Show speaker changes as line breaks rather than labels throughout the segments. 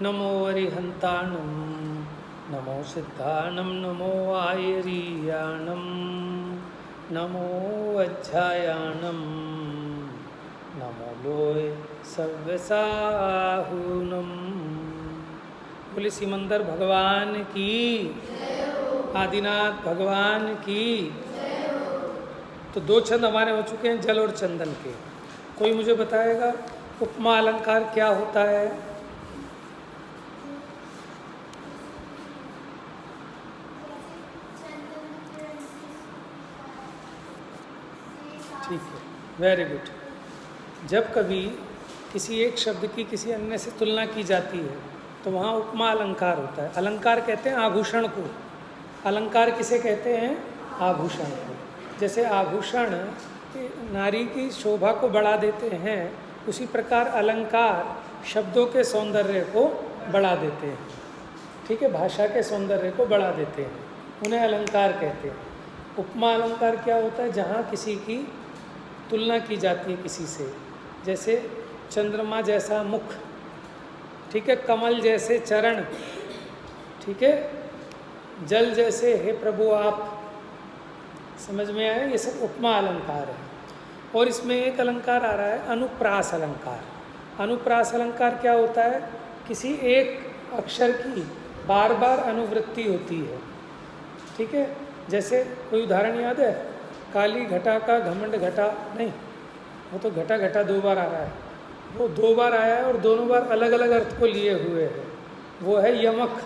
नमो अरिहंताणं नमो सिद्धाणं नमो आयरीयाणं नमो वज्रायाणं नमो लोय सव्यसाहूनम। बोले सिमंदर भगवान की, आदिनाथ भगवान की। तो दो छंद हमारे हो चुके हैं, जल और चंदन के। कोई मुझे बताएगा उपमा अलंकार क्या होता है? ठीक है, वेरी गुड। जब कभी किसी एक शब्द की किसी अन्य से तुलना की जाती है तो वहाँ उपमा अलंकार होता है। अलंकार कहते हैं आभूषण को। अलंकार किसे कहते हैं? आभूषण को। जैसे आभूषण नारी की शोभा को बढ़ा देते हैं, उसी प्रकार अलंकार शब्दों के सौंदर्य को बढ़ा देते हैं। ठीक है, भाषा के सौंदर्य को बढ़ा देते हैं, उन्हें अलंकार कहते हैं। उपमा अलंकार क्या होता है? जहाँ किसी की तुलना की जाती है किसी से, जैसे चंद्रमा जैसा मुख, ठीक है, कमल जैसे चरण, ठीक है, जल जैसे हे प्रभु आप। समझ में आए? ये सब उपमा अलंकार है। और इसमें एक अलंकार आ रहा है अनुप्रास अलंकार। अनुप्रास अलंकार क्या होता है? किसी एक अक्षर की बार बार अनुवृत्ति होती है। ठीक है, जैसे कोई उदाहरण याद है? काली घटा का घमंड घटा, नहीं, वो तो घटा घटा दो बार आ रहा है। वो दो बार आया है और दोनों बार अलग अलग अर्थ को लिए हुए है। वो है यमक।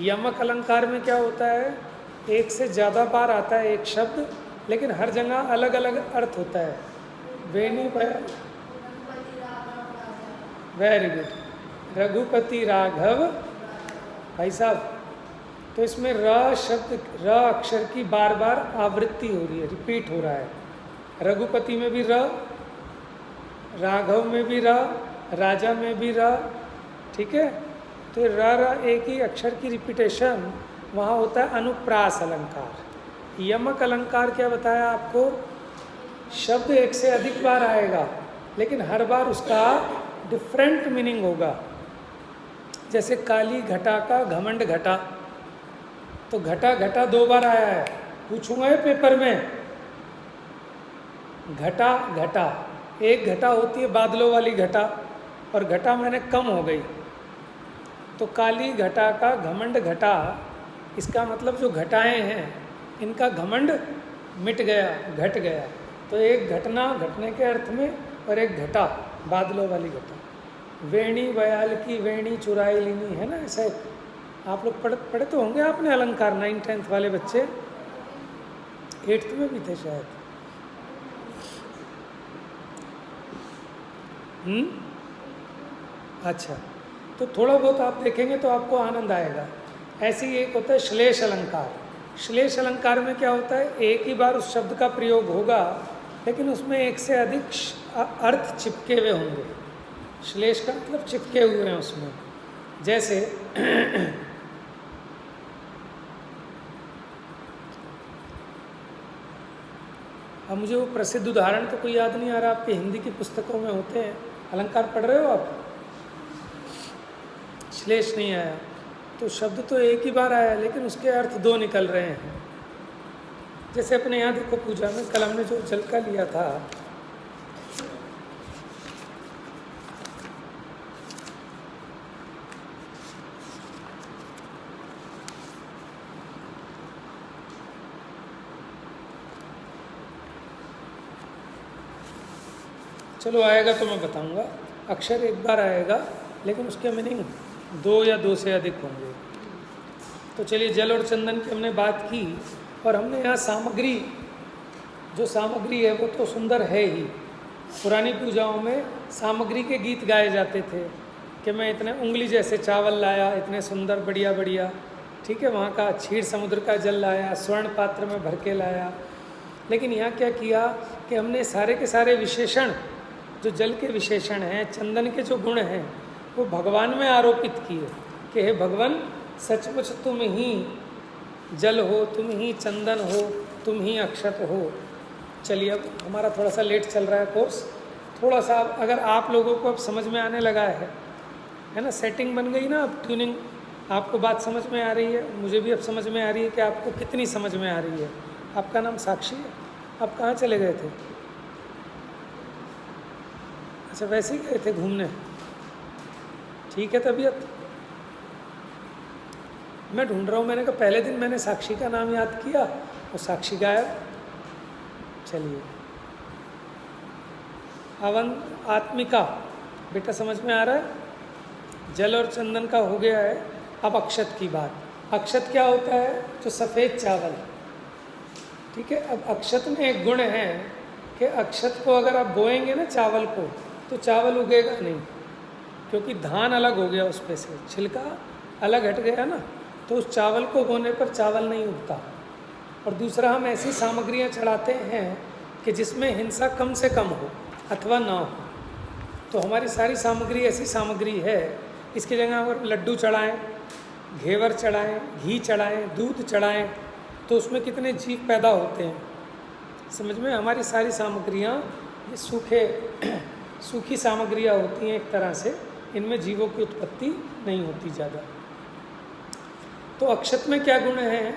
यमक अलंकार में क्या होता है? एक से ज़्यादा बार आता है एक शब्द, लेकिन हर जगह अलग अलग अर्थ होता है। वेणी, वेरी गुड, रघुपति राघव भाई साहब। तो इसमें र शब्द, र अक्षर की बार बार आवृत्ति हो रही है, रिपीट हो रहा है। रघुपति में भी र, राघव में भी र, राजा में भी र। ठीक है, तो र एक ही अक्षर की रिपीटेशन वहाँ होता है अनुप्रास अलंकार। यमक अलंकार क्या बताया आपको? शब्द एक से अधिक बार आएगा, लेकिन हर बार उसका डिफरेंट मीनिंग होगा। जैसे काली घटा का घमंड घटा, तो घटा घटा दो बार आया है। पूछूंगा ये पेपर में, घटा घटा, एक घटा होती है बादलों वाली घटा, और घटा मैंने कम हो गई। तो काली घटा का घमंड घटा, इसका मतलब जो घटाएं हैं इनका घमंड मिट गया, घट गया। तो एक घटना घटने के अर्थ में, और एक घटा बादलों वाली घटा। वेणी बयाल की वेणी चुराई लीनी, है ना? ऐसा आप लोग पढ़े तो होंगे आपने अलंकार, 9th 10th वाले बच्चे, 8th में भी थे शायद। अच्छा, तो थोड़ा बहुत आप देखेंगे तो आपको आनंद आएगा। ऐसे ही एक होता है श्लेष अलंकार। श्लेष अलंकार में क्या होता है? एक ही बार उस शब्द का प्रयोग होगा, लेकिन उसमें एक से अधिक अर्थ चिपके हुए होंगे। श्लेष का मतलब चिपके हुए हैं उसमें। जैसे अब मुझे वो प्रसिद्ध उदाहरण तो कोई याद नहीं आ रहा, आपके हिंदी की पुस्तकों में होते हैं। अलंकार पढ़ रहे हो आप? श्लेष नहीं आया, तो शब्द तो एक ही बार आया, लेकिन उसके अर्थ दो निकल रहे हैं। जैसे अपने यहाँ देखो, पूजा में कल हमने जो जल का लिया था, चलो आएगा तो मैं बताऊंगा। अक्षर एक बार आएगा, लेकिन उसके मीनिंग दो या दो से अधिक होंगे। तो चलिए, जल और चंदन की हमने बात की, और हमने यहाँ सामग्री, जो सामग्री है वो तो सुंदर है ही। पुरानी पूजाओं में सामग्री के गीत गाए जाते थे कि मैं इतने उंगली जैसे चावल लाया, इतने सुंदर बढ़िया बढ़िया, ठीक है, वहाँ का क्षीर समुद्र का जल लाया, स्वर्ण पात्र में भर के लाया। लेकिन यहाँ क्या किया कि हमने सारे के सारे विशेषण, जो जल के विशेषण हैं, चंदन के जो गुण हैं, वो भगवान में आरोपित किए कि हे भगवान, सचमुच तुम ही जल हो, तुम ही चंदन हो, तुम ही अक्षत हो। चलिए, अब हमारा थोड़ा सा लेट चल रहा है कोर्स, थोड़ा सा अगर आप लोगों को अब समझ में आने लगा है ना, सेटिंग बन गई ना, अब ट्यूनिंग, आपको बात समझ में आ रही है, मुझे भी अब समझ में आ रही है कि आपको कितनी समझ में आ रही है। आपका नाम साक्षी है, आप कहाँ चले गए थे? अच्छा, वैसे ही गए थे घूमने, ठीक है। तबीयत मैं ढूंढ रहा हूँ, मैंने कहा पहले दिन मैंने साक्षी का नाम याद किया और साक्षी गायब। चलिए, अवन आत्मिका, बेटा समझ में आ रहा है? जल और चंदन का हो गया है। अब अक्षत की बात। अक्षत क्या होता है? जो सफ़ेद चावल, ठीक है। अब अक्षत में एक गुण है कि अक्षत को अगर आप बोएंगे ना चावल को, तो चावल उगेगा नहीं, क्योंकि धान अलग हो गया उस पे से, छिलका अलग हट गया ना, तो उस चावल को बोने पर चावल नहीं उगता। और दूसरा, हम ऐसी सामग्रियाँ चढ़ाते हैं कि जिसमें हिंसा कम से कम हो अथवा ना हो। तो हमारी सारी सामग्री ऐसी सामग्री है, इसकी जगह अगर लड्डू चढ़ाएँ, घेवर चढ़ाएँ, घी चढ़ाएँ, दूध चढ़ाएँ, तो उसमें कितने जीव पैदा होते हैं। समझ में? हमारी सारी सामग्रियाँ ये सूखी सामग्रियाँ होती हैं एक तरह से, इनमें जीवों की उत्पत्ति नहीं होती ज़्यादा। तो अक्षत में क्या गुण है?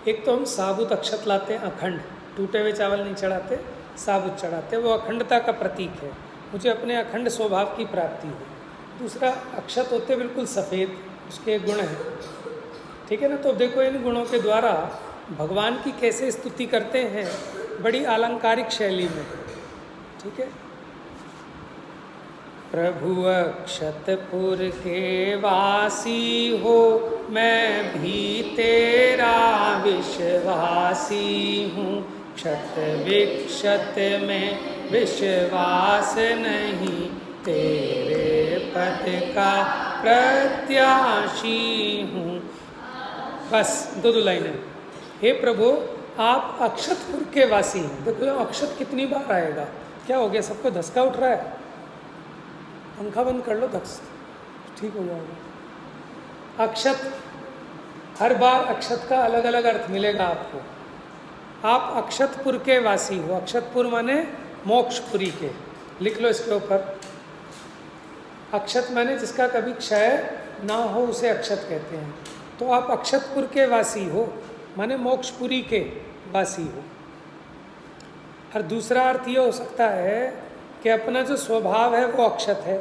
एक तो हम साबुत अक्षत लाते हैं, अखंड, टूटे हुए चावल नहीं चढ़ाते, साबुत चढ़ाते हैं, वो अखंडता का प्रतीक है, मुझे अपने अखंड स्वभाव की प्राप्ति हो। दूसरा, अक्षत होते बिल्कुल सफ़ेद, उसके एक गुण हैं, ठीक है ना। तो देखो, इन गुणों के द्वारा भगवान की कैसे स्तुति करते हैं, बड़ी अलंकारिक शैली में, ठीक है। प्रभु अक्षतपुर के वासी हो, मैं भी तेरा विश्वासी हूँ। क्षत विक्षत में विश्वास नहीं, तेरे पद का प्रत्याशी हूँ। बस दो लाइनें। हे प्रभु, आप अक्षतपुर के वासी हैं। देखो अक्षत कितनी बार आएगा। क्या हो गया, सबको धसका उठ रहा है? पंखा बंद कर लो, धस ठीक हो जाएगा। अक्षत, हर बार अक्षत का अलग अलग अर्थ मिलेगा आपको। आप अक्षतपुर के वासी हो। अक्षतपुर माने मोक्षपुरी के, लिख लो इसके ऊपर। अक्षत माने जिसका कभी क्षय ना हो, उसे अक्षत कहते हैं। तो आप अक्षतपुर के वासी हो माने मोक्षपुरी के वासी हो। और दूसरा अर्थ ये हो सकता है कि अपना जो स्वभाव है वो अक्षत है,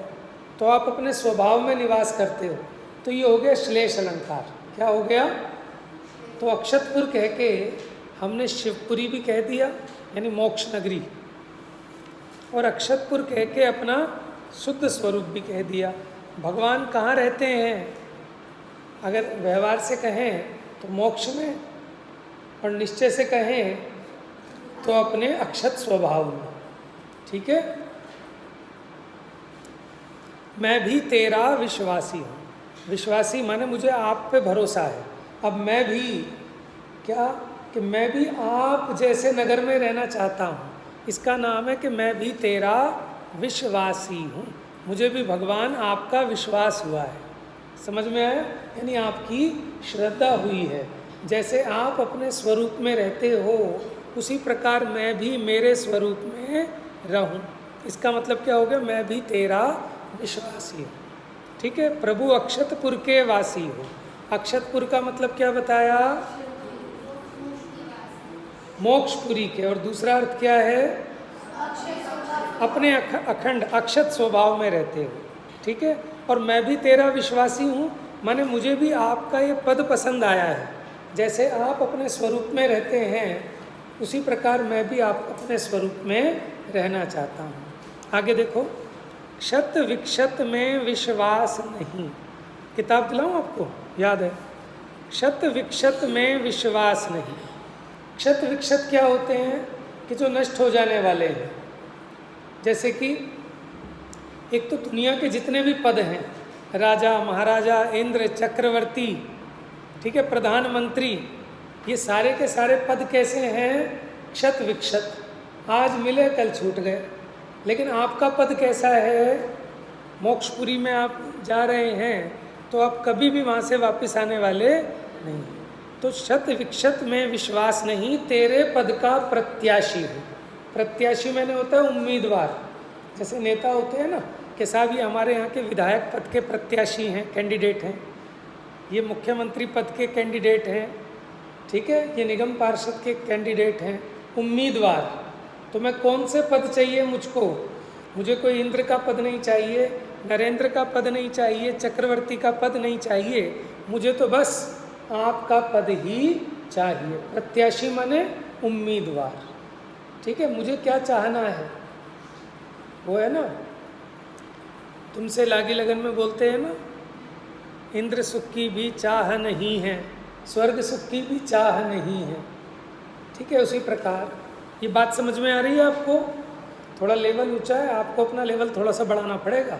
तो आप अपने स्वभाव में निवास करते हो, तो ये हो गया श्लेष अलंकार। क्या हो गया? तो अक्षतपुर कह के हमने शिवपुरी भी कह दिया, यानी मोक्ष नगरी, और अक्षतपुर कह के अपना शुद्ध स्वरूप भी कह दिया। भगवान कहाँ रहते हैं? अगर व्यवहार से कहें तो मोक्ष में, और निश्चय से कहें तो अपने अक्षत स्वभाव में, ठीक है। मैं भी तेरा विश्वासी हूँ। विश्वासी माने मुझे आप पे भरोसा है। अब मैं भी क्या, कि मैं भी आप जैसे नगर में रहना चाहता हूँ। इसका नाम है कि मैं भी तेरा विश्वासी हूँ। मुझे भी भगवान आपका विश्वास हुआ है। समझ में आया? यानी आपकी श्रद्धा हुई है। जैसे आप अपने स्वरूप में रहते हो, उसी प्रकार मैं भी मेरे स्वरूप में रहूं। इसका मतलब क्या हो गया? मैं भी तेरा विश्वासी हूँ, ठीक है। प्रभु अक्षतपुर के वासी हो। अक्षतपुर का मतलब क्या बताया? मोक्षपुरी के। और दूसरा अर्थ क्या है? अपने अखंड अक्षत स्वभाव में रहते हो, ठीक है। और मैं भी तेरा विश्वासी हूँ माने मुझे भी आपका ये पद पसंद आया है। जैसे आप अपने स्वरूप में रहते हैं, उसी प्रकार मैं भी आप अपने स्वरूप में रहना चाहता हूँ। आगे देखो, क्षत विक्षत में विश्वास नहीं। किताब दिलाऊं आपको, याद है? क्षत विक्षत में विश्वास नहीं। क्षत विक्षत क्या होते हैं? कि जो नष्ट हो जाने वाले हैं। जैसे कि एक तो दुनिया के जितने भी पद हैं, राजा, महाराजा, इंद्र, चक्रवर्ती, ठीक है, प्रधानमंत्री, ये सारे के सारे पद कैसे हैं? क्षत विक्षत। आज मिले कल छूट गए। लेकिन आपका पद कैसा है? मोक्षपुरी में आप जा रहे हैं तो आप कभी भी वहाँ से वापस आने वाले नहीं। तो शत विक्षत में विश्वास नहीं, तेरे पद का प्रत्याशी हूँ। प्रत्याशी मैंने होता है उम्मीदवार, जैसे नेता होते हैं ना, कि साहब ये हमारे यहाँ के विधायक पद के प्रत्याशी हैं, कैंडिडेट हैं, ये मुख्यमंत्री पद के कैंडिडेट हैं, ठीक है, ये निगम पार्षद के कैंडिडेट हैं, उम्मीदवार। तो मैं कौन से पद चाहिए मुझको? मुझे कोई इंद्र का पद नहीं चाहिए, नरेंद्र का पद नहीं चाहिए, चक्रवर्ती का पद नहीं चाहिए, मुझे तो बस आपका पद ही चाहिए। प्रत्याशी माने उम्मीदवार, ठीक है। मुझे क्या चाहना है वो है ना, तुमसे लागी लगन में बोलते हैं ना, इंद्र सुख की भी चाह नहीं है, स्वर्ग सुख की भी चाह नहीं है, ठीक है। उसी प्रकार ये बात समझ में आ रही है आपको? थोड़ा लेवल ऊंचा है, आपको अपना लेवल थोड़ा सा बढ़ाना पड़ेगा,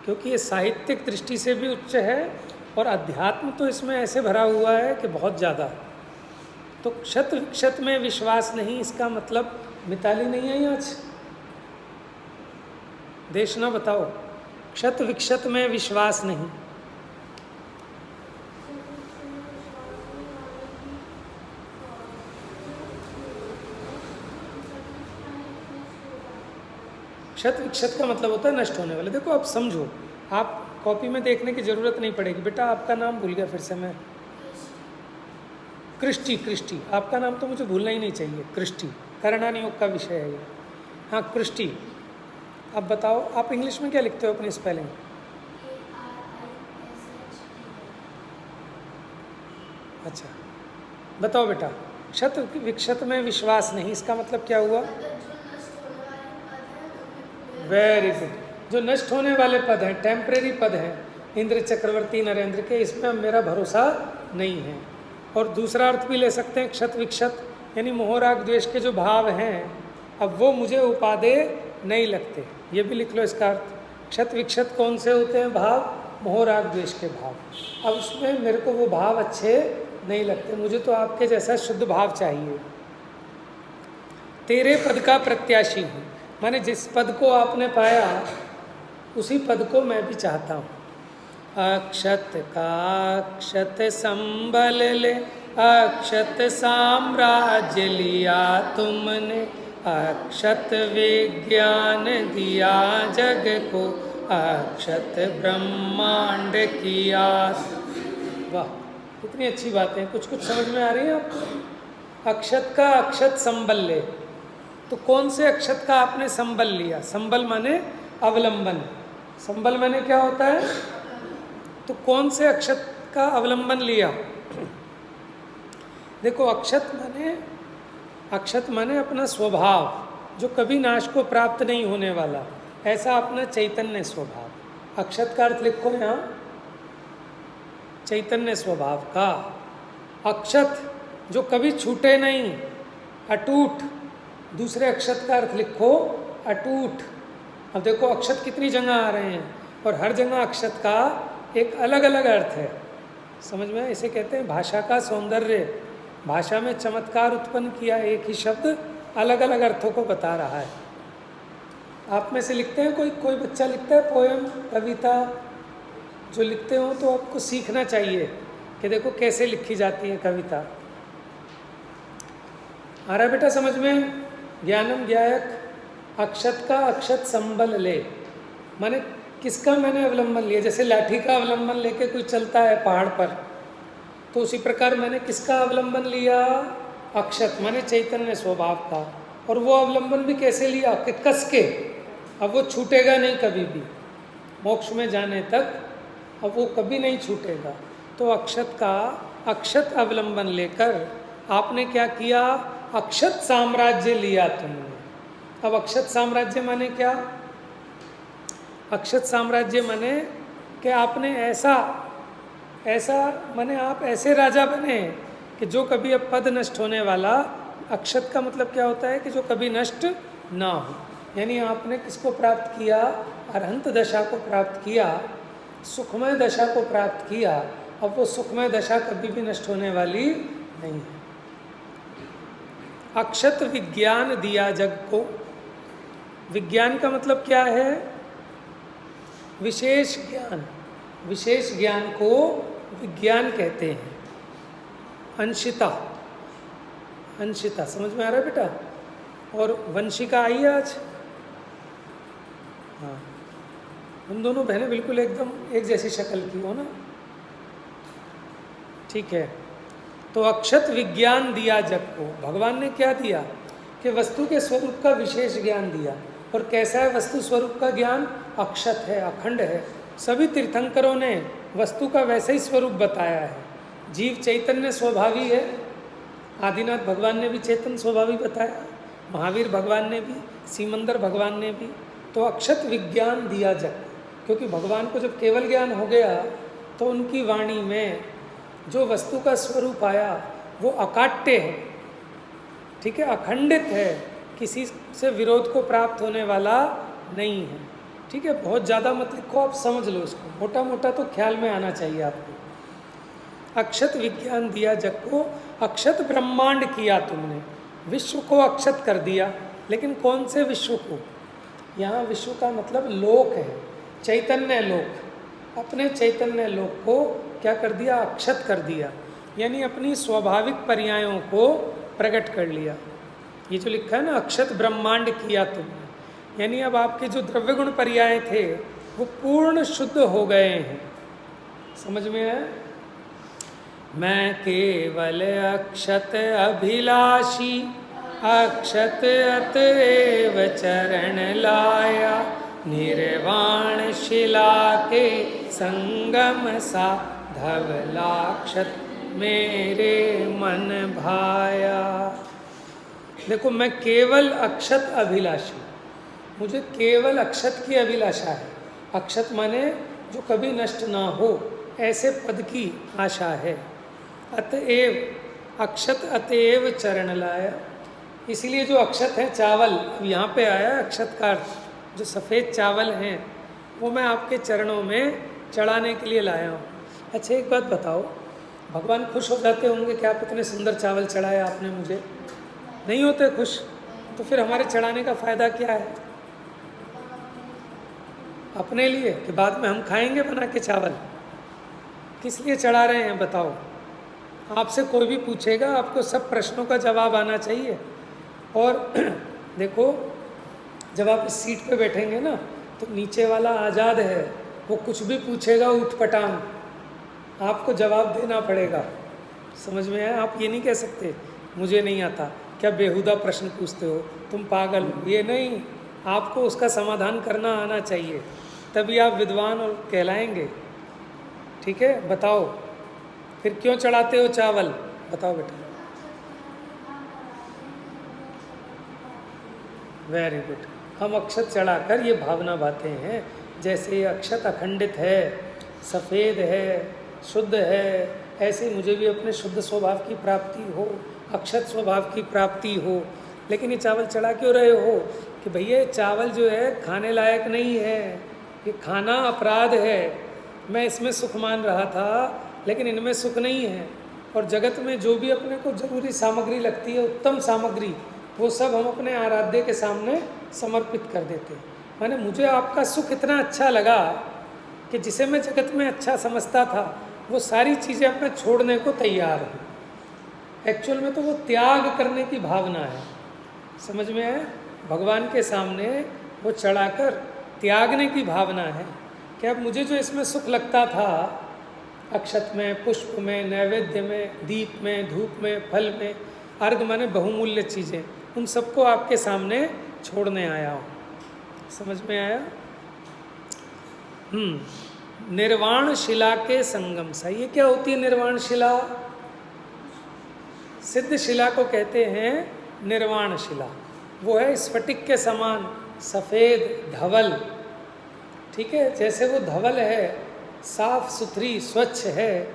क्योंकि ये साहित्यिक दृष्टि से भी उच्च है और अध्यात्म तो इसमें ऐसे भरा हुआ है कि बहुत ज़्यादा। तो क्षत विक्षत में विश्वास नहीं, इसका मतलब मिताली नहीं आई आज? देश ना बताओ, क्षत विक्षत में विश्वास नहीं। क्षत विक्षत का मतलब होता है नष्ट होने वाले। देखो आप समझो, आप कॉपी में देखने की ज़रूरत नहीं पड़ेगी। बेटा आपका नाम भूल गया फिर से मैं, कृष्टि। कृष्टि आपका नाम तो मुझे भूलना ही नहीं चाहिए। कृष्टि करणान योग का विषय है ये। हाँ कृष्टि, अब बताओ आप इंग्लिश में क्या लिखते हो अपनी स्पेलिंग? अच्छा बताओ बेटा, क्षत विक्षत में विश्वास नहीं, इसका मतलब क्या हुआ? Very good. जो नष्ट होने वाले पद हैं, टेम्परेरी पद हैं, इंद्र चक्रवर्ती नरेंद्र के, इसमें मेरा भरोसा नहीं है। और दूसरा अर्थ भी ले सकते हैं क्षत विक्षत, यानी मोह राग द्वेष के जो भाव हैं, अब वो मुझे उपादेय नहीं लगते, ये भी लिख लो इसका अर्थ। क्षत विक्षत कौन से होते हैं भाव? मोह राग द्वेष के भाव। अब उसमें मेरे को वो भाव अच्छे नहीं लगते, मुझे तो आपके जैसा शुद्ध भाव चाहिए। तेरे पद का प्रत्याशी हूँ, माने जिस पद को आपने पाया उसी पद को मैं भी चाहता हूँ। अक्षत का अक्षत संबल ले, अक्षत साम्राज्य लिया तुमने, अक्षत विज्ञान दिया जग को, अक्षत ब्रह्मांड किया। वाह कितनी अच्छी बातें, कुछ कुछ समझ में आ रही है आपको? अक्षत का अक्षत संबल ले, तो कौन से अक्षत का आपने संबल लिया? संबल माने अवलंबन। संबल माने क्या होता है? तो कौन से अक्षत का अवलंबन लिया? देखो अक्षत माने अपना स्वभाव, जो कभी नाश को प्राप्त नहीं होने वाला, ऐसा अपना चैतन्य स्वभाव। अक्षत का अर्थ लिखो यहाँ, चैतन्य स्वभाव का। अक्षत जो कभी छूटे नहीं, अटूट। दूसरे अक्षत का अर्थ लिखो अटूट। अब देखो अक्षत कितनी जगह आ रहे हैं और हर जगह अक्षत का एक अलग अलग अर्थ है, समझ में? इसे कहते हैं भाषा का सौंदर्य। भाषा में चमत्कार उत्पन्न किया, एक ही शब्द अलग अलग अर्थों को बता रहा है। आप में से लिखते हैं कोई बच्चा लिखता है पोएम, कविता? जो लिखते हो तो आपको सीखना चाहिए कि देखो कैसे लिखी जाती है कविता। आ रहा है बेटा समझ में? ज्ञानम ज्ञायक, अक्षत का अक्षत संबल ले, माने किसका मैंने अवलंबन लिया? जैसे लाठी का अवलंबन लेके कोई चलता है पहाड़ पर, तो उसी प्रकार मैंने किसका अवलंबन लिया? अक्षत माने चैतन्य स्वभाव का। और वो अवलंबन भी कैसे लिया? कि कस के। अब वो छूटेगा नहीं कभी भी, मोक्ष में जाने तक अब वो कभी नहीं छूटेगा। तो अक्षत का अक्षत अवलंबन लेकर आपने क्या किया? अक्षत साम्राज्य लिया तुमने। अब अक्षत साम्राज्य माने क्या? अक्षत साम्राज्य माने कि आपने ऐसा माने आप ऐसे राजा बने कि जो कभी अब पद नष्ट होने वाला। अक्षत का मतलब क्या होता है? कि जो कभी नष्ट ना हो। यानी आपने किसको प्राप्त किया? अरहंत दशा को प्राप्त किया, सुखमय दशा को प्राप्त किया। अब वो सुखमय दशा कभी भी नष्ट होने वाली नहीं है। अक्षत विज्ञान दिया जग को। विज्ञान का मतलब क्या है? विशेष ज्ञान। विशेष ज्ञान को विज्ञान कहते हैं। अंशिता, अंशिता समझ में आ रहा है बेटा? और वंशिका आई है आज? हाँ, उन दोनों बहनें बिल्कुल एकदम एक जैसी शक्ल की हो ना, ठीक है। तो अक्षत विज्ञान दिया जग को, भगवान ने क्या दिया कि वस्तु के स्वरूप का विशेष ज्ञान दिया। और कैसा है वस्तु स्वरूप का ज्ञान? अक्षत है, अखंड है। सभी तीर्थंकरों ने वस्तु का वैसे ही स्वरूप बताया है। जीव चैतन्य स्वभावी है, आदिनाथ भगवान ने भी चेतन स्वभावी बताया, महावीर भगवान ने भी, सीमंदर भगवान ने भी। तो अक्षत विज्ञान दिया जग, क्योंकि भगवान को जब केवल ज्ञान हो गया तो उनकी वाणी में जो वस्तु का स्वरूप आया वो अकाट्य है, ठीक है, अखंडित है, किसी से विरोध को प्राप्त होने वाला नहीं है, ठीक है। बहुत ज़्यादा मत लिखो, आप समझ लो इसको, मोटा मोटा तो ख्याल में आना चाहिए आपको। अक्षत विज्ञान दिया जग को, अक्षत ब्रह्मांड किया तुमने, विश्व को अक्षत कर दिया। लेकिन कौन से विश्व को? यहाँ विश्व का मतलब लोक है, चैतन्य लोक। अपने चैतन्य लोक को क्या कर दिया? अक्षत कर दिया, यानी अपनी स्वाभाविक पर्यायों को प्रकट कर लिया। ये जो लिखा है ना, अक्षत ब्रह्मांड किया तुमने, यानी अब आपके जो द्रव्य गुण पर्याय थे वो पूर्ण शुद्ध हो गए हैं। समझ में आया? मैं केवल अक्षत अभिलाषी, अक्षत अतएव चरण लाया, निर्वाण शिला के संगम सा, धवलाक्षत मेरे मन भाया। देखो, मैं केवल अक्षत अभिलाषी, मुझे केवल अक्षत की अभिलाषा है। अक्षत माने जो कभी नष्ट ना हो, ऐसे पद की आशा है। अतएव, अक्षत अतएव चरण लाया, इसलिए जो अक्षत है चावल, अब यहाँ पे आया अक्षत का अर्थ, जो सफ़ेद चावल हैं वो मैं आपके चरणों में चढ़ाने के लिए लाया हूँ। अच्छा एक बात बताओ, भगवान खुश हो जाते होंगे कि आप इतने सुंदर चावल चढ़ाए आपने मुझे? नहीं होते खुश? तो फिर हमारे चढ़ाने का फ़ायदा क्या है? अपने लिए कि बाद में हम खाएंगे बना के चावल? किस लिए चढ़ा रहे हैं बताओ? आपसे कोई भी पूछेगा, आपको सब प्रश्नों का जवाब आना चाहिए। और देखो, जब आप इस सीट पे बैठेंगे ना तो नीचे वाला आज़ाद है, वो कुछ भी पूछेगा उठपटांग, आपको जवाब देना पड़ेगा। समझ में आया? आप ये नहीं कह सकते मुझे नहीं आता, क्या बेहुदा प्रश्न पूछते हो, तुम पागल हो, ये नहीं, आपको उसका समाधान करना आना चाहिए, तभी आप विद्वान और कहलाएंगे। ठीक है, बताओ फिर क्यों चढ़ाते हो चावल? बताओ बेटा। Very good. हम अक्षत चढ़ाकर ये भावना बातें हैं, जैसे ये अक्षत अखंडित है, सफ़ेद है, शुद्ध है, ऐसे मुझे भी अपने शुद्ध स्वभाव की प्राप्ति हो, अक्षत स्वभाव की प्राप्ति हो। लेकिन ये चावल चढ़ा क्यों रहे हो? कि भैया चावल जो है खाने लायक नहीं है, ये खाना अपराध है। मैं इसमें सुख मान रहा था लेकिन इनमें सुख नहीं है। और जगत में जो भी अपने को जरूरी सामग्री लगती है, उत्तम सामग्री, वो सब हम अपने आराध्य के सामने समर्पित कर देते हैं। माने मुझे आपका सुख इतना अच्छा लगा कि जिसे मैं जगत में अच्छा समझता था वो सारी चीज़ें अब मैं छोड़ने को तैयार हूँ। एक्चुअल में तो वो त्याग करने की भावना है। समझ में है? भगवान के सामने वो चढ़ाकर त्यागने की भावना है कि अब मुझे जो इसमें सुख लगता था, अक्षत में, पुष्प में, नैवेद्य में, दीप में, धूप में, फल में, अर्घ माने बहुमूल्य चीज़ें, उन सबको आपके सामने छोड़ने आया हूँ। समझ में आया? निर्वाण शिला के संगम सा। ये क्या होती है निर्वाण शिला? सिद्ध शिला को कहते हैं निर्वाण शिला। वो है स्फटिक के समान सफ़ेद धवल, ठीक है, जैसे वो धवल है, साफ सुथरी स्वच्छ है,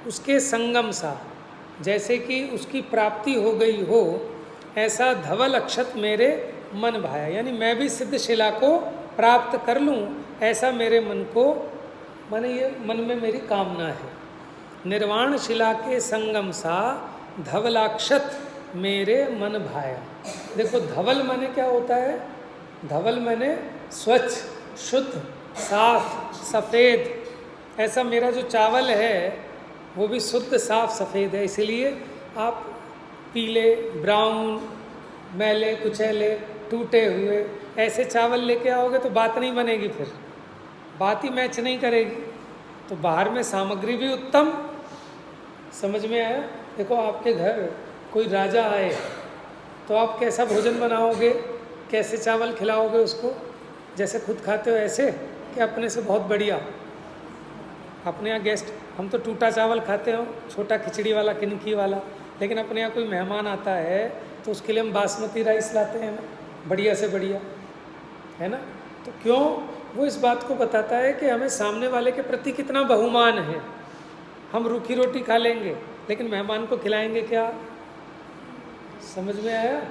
उसके संगम सा, जैसे कि उसकी प्राप्ति हो गई हो, ऐसा धवल अक्षत मेरे मन भाया। यानी मैं भी सिद्ध शिला को प्राप्त कर लूँ, ऐसा मेरे मन को, माने ये मन में मेरी कामना है। निर्वाण शिला के संगम सा धवलाक्षत मेरे मन भाया। देखो धवल माने क्या होता है? धवल माने स्वच्छ, शुद्ध, साफ, सफ़ेद। ऐसा मेरा जो चावल है वो भी शुद्ध साफ सफ़ेद है। इसलिए आप पीले, ब्राउन, मैले कुचैले, टूटे हुए ऐसे चावल लेके आओगे तो बात नहीं बनेगी, फिर बात ही मैच नहीं करेगी। तो बाहर में सामग्री भी उत्तम। समझ में आया? देखो आपके घर कोई राजा आए तो आप कैसा भोजन बनाओगे, कैसे चावल खिलाओगे उसको? जैसे खुद खाते हो ऐसे कि अपने से बहुत बढ़िया? अपने यहाँ गेस्ट, हम तो टूटा चावल खाते हो, छोटा खिचड़ी वाला, किनकी वाला। लेकिन अपने यहाँ कोई मेहमान आता है तो उसके लिए हम बासमती राइस लाते हैं ना, बढ़िया से बढ़िया, है ना? तो क्यों? वो इस बात को बताता है कि हमें सामने वाले के प्रति कितना बहुमान है। हम रूखी रोटी खा लेंगे लेकिन मेहमान को खिलाएंगे क्या? समझ में आया?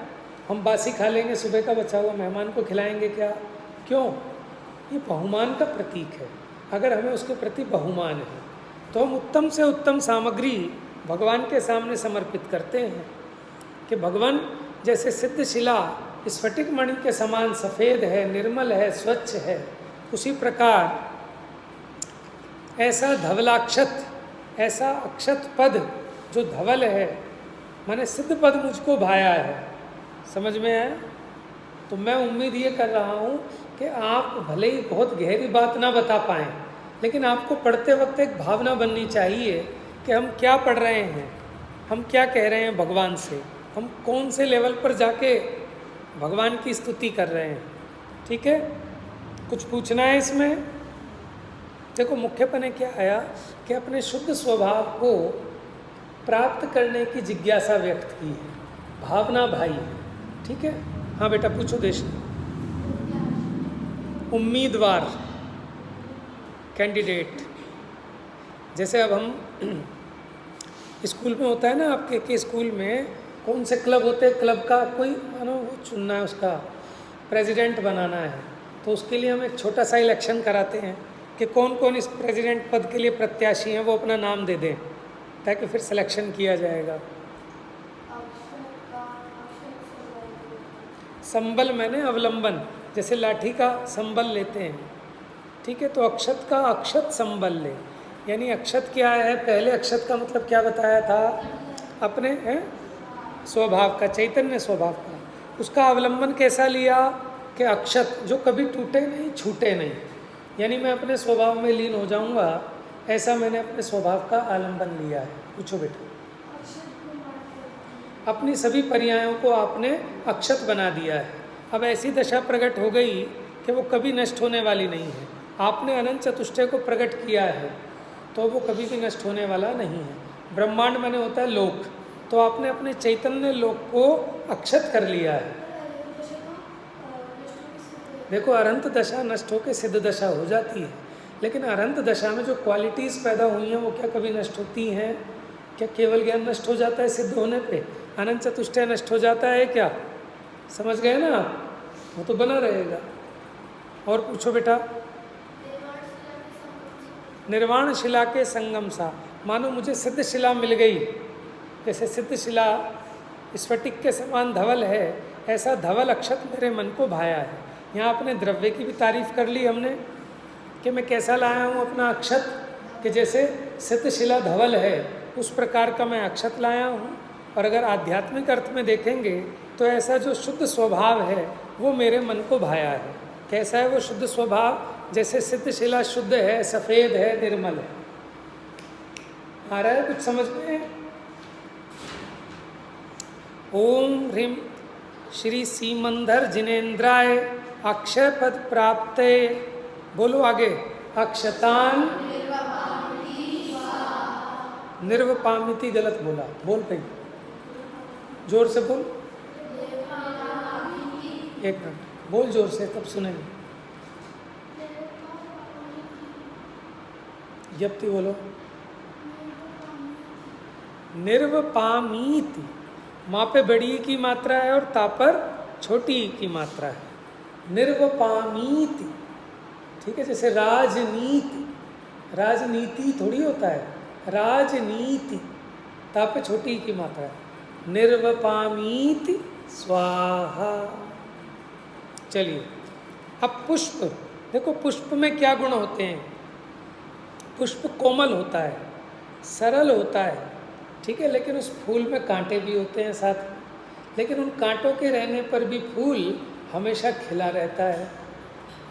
हम बासी खा लेंगे, सुबह का बचा हुआ, मेहमान को खिलाएंगे क्या? क्यों? ये बहुमान का प्रतीक है। अगर हमें उसके प्रति बहुमान है तो हम उत्तम से उत्तम सामग्री भगवान के सामने समर्पित करते हैं कि भगवान जैसे सिद्ध शिला स्फटिक मणि के समान सफ़ेद है, निर्मल है, स्वच्छ है, उसी प्रकार ऐसा धवलाक्षत, ऐसा अक्षत पद जो धवल है, माने सिद्ध पद मुझको भाया है। समझ में आया? तो मैं उम्मीद ये कर रहा हूँ कि आप भले ही बहुत गहरी बात ना बता पाएँ, लेकिन आपको पढ़ते वक्त एक भावना बननी चाहिए कि हम क्या पढ़ रहे हैं, हम क्या कह रहे हैं भगवान से, हम कौन से लेवल पर जाके भगवान की स्तुति कर रहे हैं। ठीक है? कुछ पूछना है इसमें? देखो मुख्यपने क्या आया कि अपने शुद्ध स्वभाव को प्राप्त करने की जिज्ञासा व्यक्त की है, भावना भाई है। ठीक है? हाँ बेटा पूछो देशनी। उम्मीदवार, कैंडिडेट। जैसे अब हम स्कूल में होता है ना, आपके के स्कूल में कौन से क्लब होते हैं, क्लब का कोई मानो वो चुनना है, उसका प्रेसिडेंट बनाना है, तो उसके लिए हम एक छोटा सा इलेक्शन कराते हैं कि कौन कौन इस प्रेसिडेंट पद के लिए प्रत्याशी हैं, वो अपना नाम दे दें ताकि फिर सिलेक्शन किया जाएगा। संबल मैंने अवलंबन, जैसे लाठी का संबल लेते हैं। ठीक है? तो अक्षत का अक्षत संबल ले, यानी अक्षत क्या है? पहले अक्षत का मतलब क्या बताया था? अपने स्वभाव का, चैतन्य स्वभाव का। उसका अवलंबन कैसा लिया कि अक्षत जो कभी टूटे नहीं, छूटे नहीं, यानी मैं अपने स्वभाव में लीन हो जाऊंगा, ऐसा मैंने अपने स्वभाव का आलंबन लिया है। पूछो बेटा। अपनी सभी पर्यायों को आपने अक्षत बना दिया है। अब ऐसी दशा प्रकट हो गई कि वो कभी नष्ट होने वाली नहीं है। आपने अनंत चतुष्टय को प्रकट किया है तो वो कभी भी नष्ट होने वाला नहीं है। ब्रह्मांड माने होता है लोक, तो आपने अपने चैतन्य लोक को अक्षत कर लिया है। देखो अनंत दशा नष्ट होकर सिद्ध दशा हो जाती है, लेकिन अनंत दशा में जो क्वालिटीज़ पैदा हुई हैं वो क्या कभी नष्ट होती हैं? क्या केवल ज्ञान नष्ट हो जाता है सिद्ध होने पे? अनंत चतुष्टय नष्ट हो जाता है क्या? समझ गए ना? वो तो बना रहेगा। और पूछो बेटा। निर्वाण शिला के संगम सा, मानो मुझे सिद्ध शिला मिल गई, जैसे सिद्ध शिला स्फटिक के समान धवल है, ऐसा धवल अक्षत मेरे मन को भाया है। यहाँ अपने द्रव्य की भी तारीफ कर ली हमने कि मैं कैसा लाया हूँ अपना अक्षत, कि जैसे सिद्ध शिला धवल है उस प्रकार का मैं अक्षत लाया हूँ। और अगर आध्यात्मिक अर्थ में देखेंगे तो ऐसा जो शुद्ध स्वभाव है वो मेरे मन को भाया है। कैसा है वो शुद्ध स्वभाव? जैसे सिद्ध शिला शुद्ध है, सफ़ेद है, निर्मल है। आ रहा है कुछ समझ में? ओम ह्रीम श्री सीमंधर जिनेन्द्राय अक्षय पद प्राप्ते, बोलो आगे, अक्षतान निर्वपामिति, गलत बोला, बोल भाई जोर से बोल, एक मिनट बोल जोर से तब सुनेंगे। जप्ती बोलो। निर्वपामीति, माँ पे बड़ी की मात्रा है और ता पर छोटी की मात्रा है। निर्वपामीति, ठीक है? जैसे राजनीति, राजनीति थोड़ी होता है, राजनीति, ता पे छोटी की मात्रा है। निर्वपामीति स्वाहा। चलिए अब पुष्प, देखो पुष्प में क्या गुण होते हैं? पुष्प कोमल होता है, सरल होता है, ठीक है, लेकिन उस फूल में कांटे भी होते हैं साथ में, लेकिन उन कांटों के रहने पर भी फूल हमेशा खिला रहता है,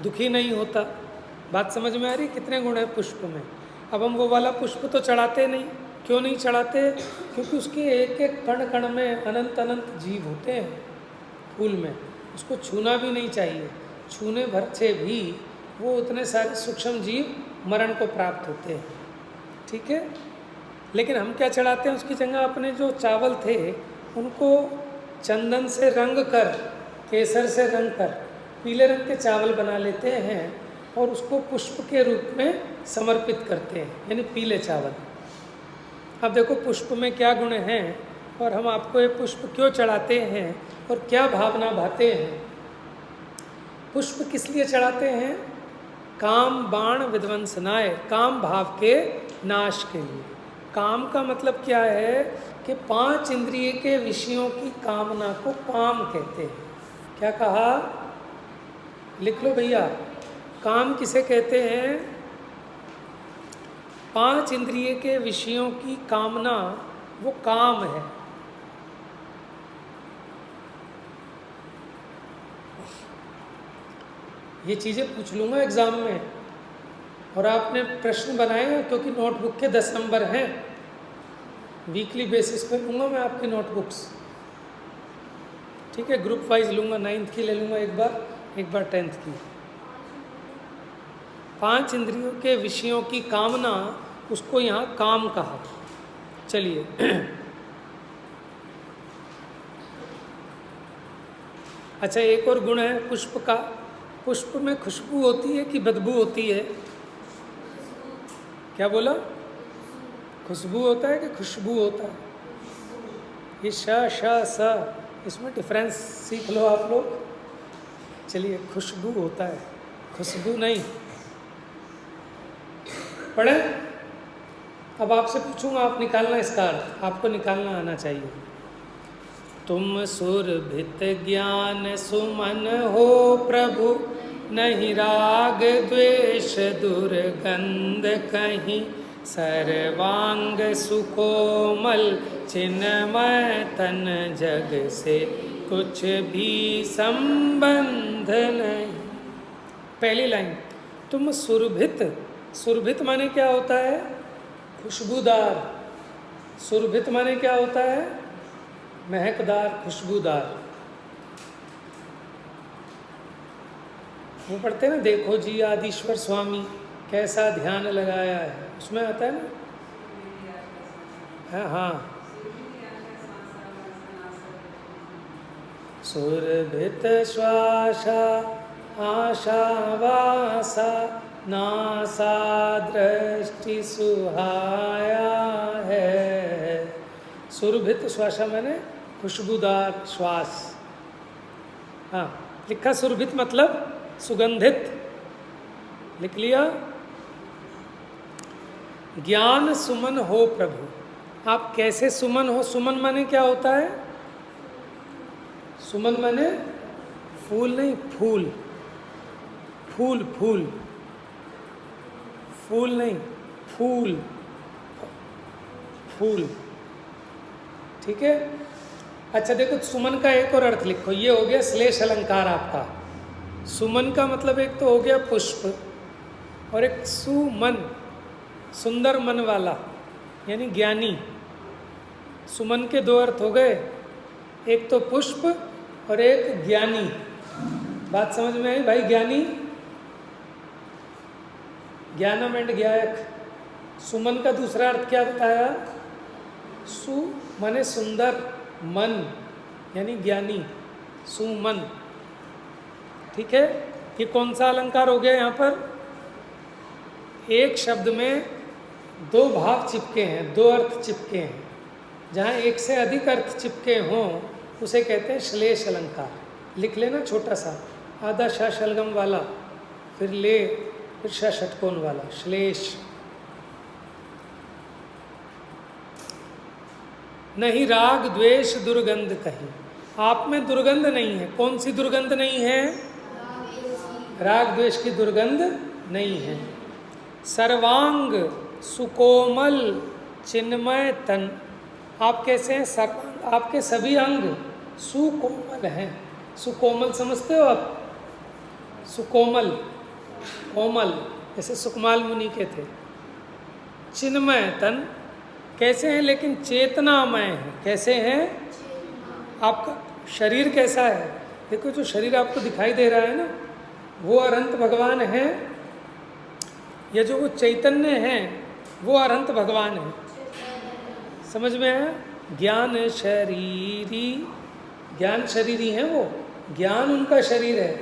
दुखी नहीं होता। बात समझ में आ रही? कितने गुण है पुष्प में। अब हम वो वाला पुष्प तो चढ़ाते नहीं। क्यों नहीं चढ़ाते? क्योंकि उसके एक एक कण कण में अनंत अनंत जीव होते हैं फूल में, उसको छूना भी नहीं चाहिए। छूने भर से भी वो उतने सारे सूक्ष्म जीव मरण को प्राप्त होते हैं, ठीक है। लेकिन हम क्या चढ़ाते हैं उसकी जगह? अपने जो चावल थे उनको चंदन से रंग कर, केसर से रंग कर पीले रंग के चावल बना लेते हैं और उसको पुष्प के रूप में समर्पित करते हैं, यानी पीले चावल। अब देखो पुष्प में क्या गुण हैं और हम आपको ये पुष्प क्यों चढ़ाते हैं और क्या भावना भाते हैं। पुष्प किस लिए चढ़ाते हैं? काम बाण विध्वंसनाय, काम भाव के नाश के लिए। काम का मतलब क्या है कि 5 इंद्रिय के विषयों की कामना को काम कहते हैं। क्या कहा? लिख लो भैया, काम किसे कहते हैं? 5 इंद्रिय के विषयों की कामना, वो काम है। ये चीज़ें पूछ लूँगा एग्ज़ाम में और आपने प्रश्न बनाए हैं, क्योंकि नोटबुक के 10 नंबर हैं। वीकली बेसिस पे लूँगा मैं आपकी नोटबुक्स, ठीक है। ग्रुप वाइज लूँगा, 9th की ले लूँगा एक बार 10th की। 5 इंद्रियों के विषयों की कामना, उसको यहाँ काम कहा। चलिए अच्छा, एक और गुण है पुष्प का। पुष्प में खुशबू होती है कि बदबू होती है? क्या बोला? खुशबू होता है कि खुशबू होता है? ये श इसमें डिफरेंस सीख लो आप लोग। चलिए, खुशबू होता है, खुशबू नहीं। पढ़े? अब आपसे पूछूंगा, आप निकालना इसका अर्थ, आपको निकालना आना चाहिए। तुम सुरभित ज्ञान सुमन हो प्रभु, नहीं राग द्वेष दुर्गंध कहीं, सर्वांग सुकोमल चिन्मय तन, जग से कुछ भी संबंध नहीं। पहली लाइन, तुम सुरभित। सुरभित माने क्या होता है? खुशबूदार। सुरभित माने क्या होता है? महकदार, खुशबूदार। वो पढ़ते हैं ना, देखो जी आदिश्वर स्वामी कैसा ध्यान लगाया है, उसमें आता है ना। हाँ, सुरभित श्वासा आशावासा, नासा दृष्टि सुहाया है। सुरभित श्वासा मैंने खुशबूदार श्वास। हाँ, लिखा सुरभित मतलब सुगंधित, लिख लिया। ज्ञान सुमन हो प्रभु। आप कैसे सुमन हो? सुमन माने क्या होता है? सुमन माने फूल नहीं, फूल। फूल फूल फूल नहीं, फूल फूल, ठीक है। अच्छा देखो, सुमन का एक और अर्थ लिखो। ये हो गया श्लेष अलंकार आपका। सुमन का मतलब एक तो हो गया पुष्प, और एक सुमन, सुंदर मन वाला, यानी ज्ञानी। सुमन के 2 अर्थ हो गए, एक तो पुष्प और एक ज्ञानी। बात समझ में आई भाई? ज्ञानी, ज्ञानम एंड ज्ञायक। सुमन का दूसरा अर्थ क्या बताया? सु माने सुंदर, मन यानी ज्ञानी, सुमन, ठीक है। ये कौन सा अलंकार हो गया? यहाँ पर एक शब्द में 2 भाव चिपके हैं, 2 अर्थ चिपके हैं। जहाँ एक से अधिक अर्थ चिपके हों उसे कहते हैं श्लेष अलंकार। लिख लेना छोटा सा, आधा श शलगम वाला, फिर ले, फिर श षटकोण वाला, श्लेष। नहीं राग द्वेष दुर्गंध कहीं। आप में दुर्गंध नहीं है। कौन सी दुर्गंध नहीं है? राग द्वेष की दुर्गंध नहीं है। सर्वांग सुकोमल चिन्मय तन। आप कैसे हैं? सर्वांग, आपके सभी अंग सुकोमल हैं। सुकोमल समझते हो आप? सुकोमल, कोमल, जैसे सुकमाल मुनि के थे। चिन्मय तन कैसे हैं? लेकिन चेतनामय है। कैसे हैं? आपका शरीर कैसा है? देखो जो शरीर आपको दिखाई दे रहा है ना, वो अनंत भगवान है, या जो वो चैतन्य है वो अनंत भगवान है। समझ में आया? ज्ञान शरीरी, ज्ञान शरीरी है वो, ज्ञान उनका शरीर है।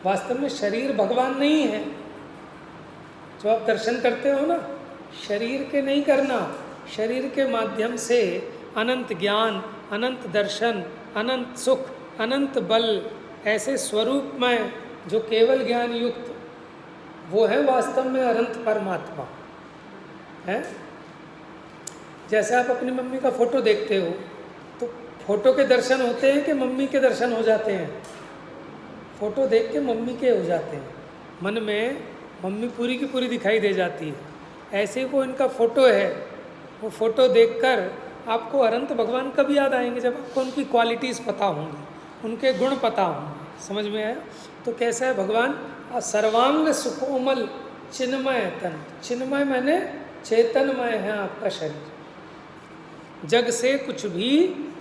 वास्तव में शरीर भगवान नहीं है। जो आप दर्शन करते हो ना, शरीर के नहीं करना, शरीर के माध्यम से अनंत ज्ञान, अनंत दर्शन, अनंत सुख, अनंत बल, ऐसे स्वरूप में जो केवल ज्ञान युक्त, वो है वास्तव में अनंत परमात्मा है। जैसे आप अपनी मम्मी का फोटो देखते हो तो फोटो के दर्शन होते हैं कि मम्मी के दर्शन हो जाते हैं? फोटो देख के मम्मी के हो जाते हैं, मन में मम्मी पूरी की पूरी दिखाई दे जाती है। ऐसे ही वो इनका फोटो है, वो फोटो देखकर आपको अनंत भगवान कब याद आएंगे? जब आपको उनकी क्वालिटीज़ पता होंगी, उनके गुण पता होंगे। समझ में आया? तो कैसा है भगवान? सर्वांग सुकोमल चिन्मय तन। चिन्मय माने चेतनमय है आपका शरीर, जग से कुछ भी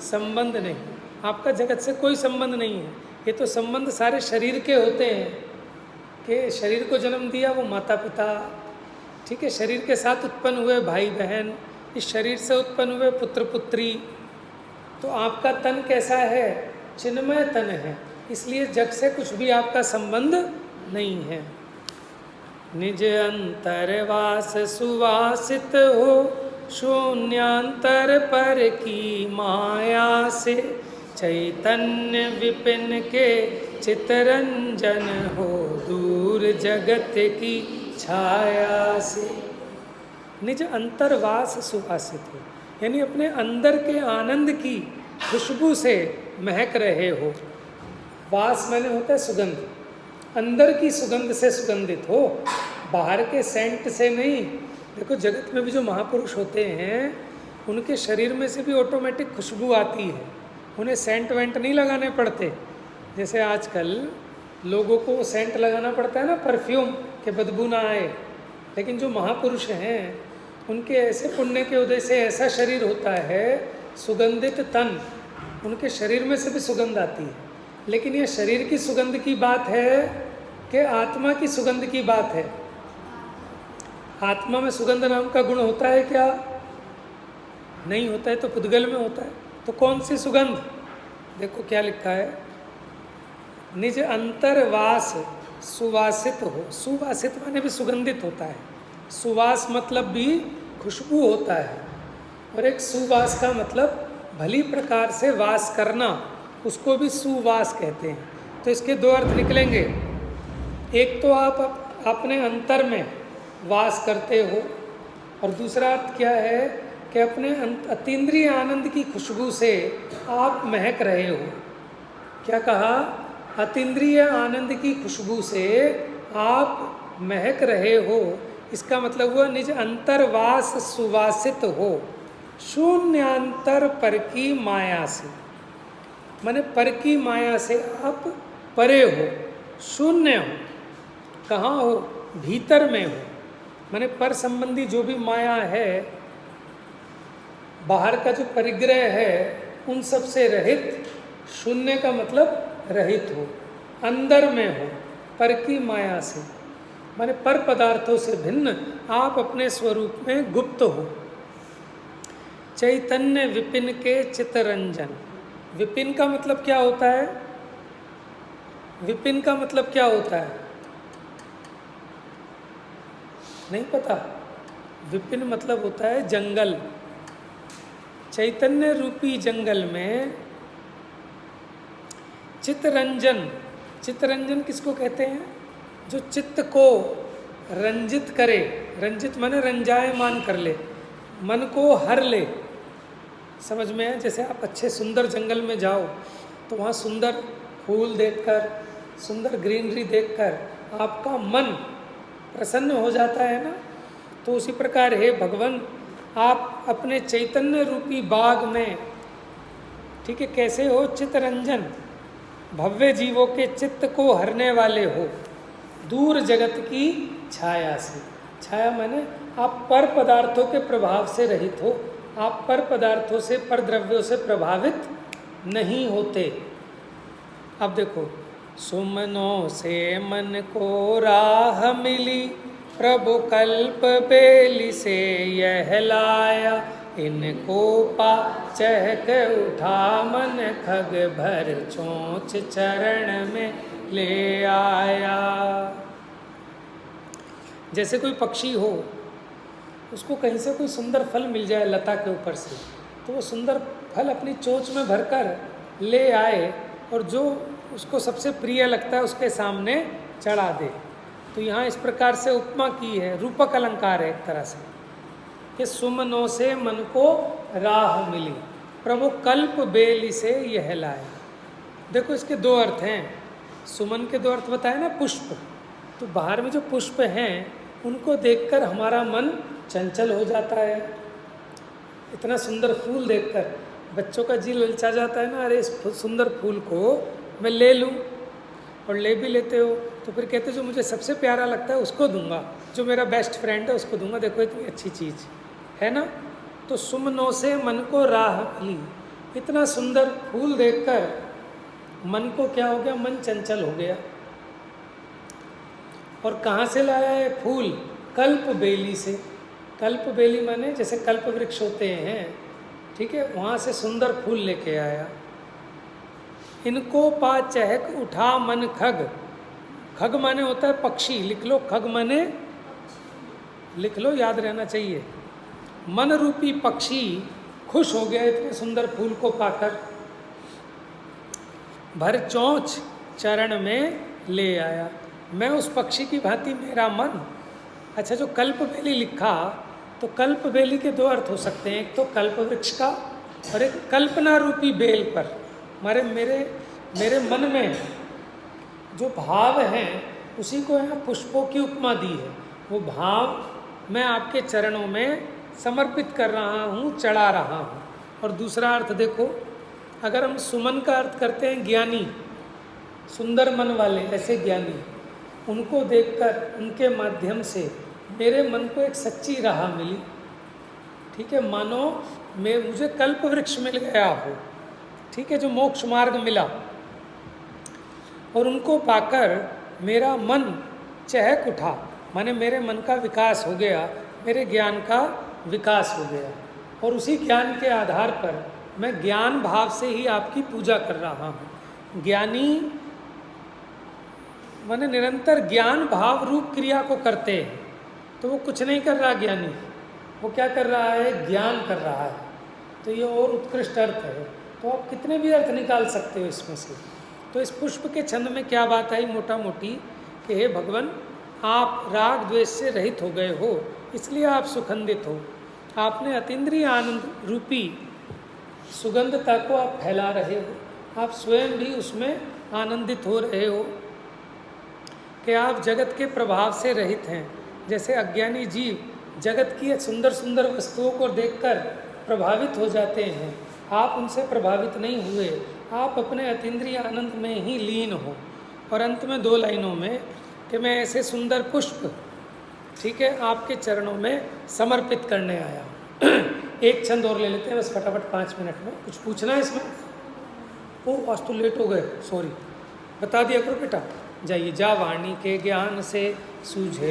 संबंध नहीं, आपका जगत से कोई संबंध नहीं है। ये तो संबंध सारे शरीर के होते हैं कि शरीर को जन्म दिया वो माता पिता, ठीक है, शरीर के साथ उत्पन्न हुए भाई बहन, इस शरीर से उत्पन्न हुए पुत्र पुत्री। तो आपका तन कैसा है? चिन्मय तन है, इसलिए जग से कुछ भी आपका संबंध नहीं है। निज अंतरवास सुवासित हो, शून्यांतर पर की माया से, चैतन्य विपिन के चितरंजन हो, दूर जगत की छाया से। निज अंतरवास सुवासित हो, यानी अपने अंदर के आनंद की खुशबू से महक रहे हो। वास मैंने होता है सुगंध, अंदर की सुगंध से सुगंधित हो, बाहर के सेंट से नहीं। देखो जगत में भी जो महापुरुष होते हैं उनके शरीर में से भी ऑटोमेटिक खुशबू आती है, उन्हें सेंट वेंट नहीं लगाने पड़ते। जैसे आजकल लोगों को सेंट लगाना पड़ता है ना, परफ्यूम, के बदबू ना आए। लेकिन जो महापुरुष हैं उनके ऐसे पुण्य के उदय से ऐसा शरीर होता है, सुगंधित तन, उनके शरीर में से भी सुगंध आती है। लेकिन ये शरीर की सुगंध की बात है कि आत्मा की सुगंध की बात है? आत्मा में सुगंध नाम का गुण होता है क्या? नहीं होता है, तो पुद्गल में होता है। तो कौन सी सुगंध? देखो क्या लिखा है, निज अंतरवास सुवासित हो। सुवासित माने भी सुगंधित होता है, सुवास मतलब भी खुशबू होता है, और एक सुवास का मतलब भली प्रकार से वास करना, उसको भी सुवास कहते हैं। तो इसके दो अर्थ निकलेंगे, एक तो आप अपने अंतर में वास करते हो, और दूसरा अर्थ क्या है कि अपने अतीन्द्रिय आनंद की खुशबू से आप महक रहे हो। क्या कहा? अतीन्द्रिय आनंद की खुशबू से आप महक रहे हो। इसका मतलब हुआ निज अंतरवास सुवासित हो, शून्यांतर पर की माया से, माने पर की माया से आप परे हो, शून्य हो। कहाँ हो? भीतर में हो, माने पर संबंधी जो भी माया है, बाहर का जो परिग्रह है, उन सब से रहित। शून्य का मतलब रहित हो, अंदर में हो, पर की माया से, माने पर पदार्थों से भिन्न आप अपने स्वरूप में गुप्त हो। चैतन्य विपिन के चितरंजन। विपिन का मतलब क्या होता है? विपिन का मतलब क्या होता है? नहीं पता? विपिन मतलब होता है जंगल। चैतन्य रूपी जंगल में चितरंजन। चितरंजन किसको कहते हैं? जो चित्त को रंजित करे। रंजित माने रंजायमान कर ले, मन को हर ले। समझ में है? जैसे आप अच्छे सुंदर जंगल में जाओ तो वहाँ सुंदर फूल देखकर, सुंदर ग्रीनरी देखकर आपका मन प्रसन्न हो जाता है ना। तो उसी प्रकार हे भगवान, आप अपने चैतन्य रूपी बाग में, ठीक है, कैसे हो? चित्तरंजन, भव्य जीवों के चित्त को हरने वाले हो, दूर जगत की छाया से। छाया माने आप पर पदार्थों के प्रभाव से रहित हो, आप पर पदार्थों से, पर द्रव्यों से प्रभावित नहीं होते। अब देखो, सुमनों से मन को राह मिली, प्रभु कल्प बेली से यह लाया, इनको पा चहक उठा मन, खग भर चोंच चरण में ले आया। जैसे कोई पक्षी हो, उसको कहीं से कोई सुंदर फल मिल जाए लता के ऊपर से, तो वो सुंदर फल अपनी चोंच में भरकर ले आए और जो उसको सबसे प्रिय लगता है उसके सामने चढ़ा दे। तो यहाँ इस प्रकार से उपमा की है, रूपक अलंकार है एक तरह से, कि सुमनों से मन को राह मिली, प्रभु कल्प बेली से यह लाया। देखो इसके दो अर्थ हैं। सुमन के दो अर्थ बताए ना, पुष्प, तो बाहर में जो पुष्प हैं उनको देखकर हमारा मन चंचल हो जाता है। इतना सुंदर फूल देखकर बच्चों का जी ललचा जाता है ना, अरे इस सुंदर फूल को मैं ले लूं, और ले भी लेते हो। तो फिर कहते जो मुझे सबसे प्यारा लगता है उसको दूंगा, जो मेरा बेस्ट फ्रेंड है उसको दूंगा, देखो इतनी अच्छी चीज़ है ना। तो सुमनों से मन को राह मिली, इतना सुंदर फूल देखकर मन को क्या हो गया? मन चंचल हो गया। और कहाँ से लाया है फूल? कल्प बेली से। कल्प बेली माने जैसे कल्प वृक्ष होते हैं, ठीक है, वहाँ से सुंदर फूल लेके आया। इनको पा चहक उठा मन खग, खग माने होता है पक्षी, लिख लो, खग माने लिख लो, याद रहना चाहिए। मन रूपी पक्षी खुश हो गया इतने सुंदर फूल को पाकर, भर चोंच चरण में ले आया। मैं उस पक्षी की भांति मेरा मन। अच्छा, जो कल्प बेली लिखा, तो कल्प बेली के दो अर्थ हो सकते हैं, एक तो कल्प वृक्ष का और एक कल्पना रूपी बेल पर। मेरे मन में जो भाव हैं उसी को यहाँ पुष्पों की उपमा दी है। वो भाव मैं आपके चरणों में समर्पित कर रहा हूँ, चढ़ा रहा हूँ। और दूसरा अर्थ देखो, अगर हम सुमन का अर्थ करते हैं ज्ञानी, सुंदर मन वाले, ऐसे ज्ञानी, उनको देखकर उनके माध्यम से मेरे मन को एक सच्ची राह मिली, ठीक है, मानो मुझे कल्प वृक्ष मिल गया हो, ठीक है, जो मोक्ष मार्ग मिला, और उनको पाकर मेरा मन चहक उठा, माने मेरे मन का विकास हो गया, मेरे ज्ञान का विकास हो गया। और उसी ज्ञान के आधार पर मैं ज्ञान भाव से ही आपकी पूजा कर रहा हूँ। ज्ञानी माने निरंतर ज्ञान भाव रूप क्रिया को करते हैं, तो वो कुछ नहीं कर रहा ज्ञानी, वो क्या कर रहा है? ज्ञान कर रहा है। तो ये और उत्कृष्ट अर्थ है। तो आप कितने भी अर्थ निकाल सकते हो इसमें से। तो इस पुष्प के छंद में क्या बात आई मोटा मोटी, कि हे भगवान, आप राग द्वेष से रहित हो गए हो, इसलिए आप सुखंदित हो। आपने अतीन्द्रिय आनंद रूपी सुगंधता को आप फैला रहे हो, आप स्वयं भी उसमें आनंदित हो रहे हो, कि आप जगत के प्रभाव से रहित हैं। जैसे अज्ञानी जीव जगत की सुंदर सुंदर वस्तुओं को देखकर प्रभावित हो जाते हैं, आप उनसे प्रभावित नहीं हुए, आप अपने अतीन्द्रिय आनंद में ही लीन हो। और अंत में दो लाइनों में, कि मैं ऐसे सुंदर पुष्प, ठीक है, आपके चरणों में समर्पित करने आया हूँ। एक छंद और ले लेते हैं बस फटाफट 5 मिनट में। कुछ पूछना है इसमें? ओ आज तो लेट हो गए, सॉरी, बता दिया करो बेटा। जाइए, जा वाणी के ज्ञान से सूझे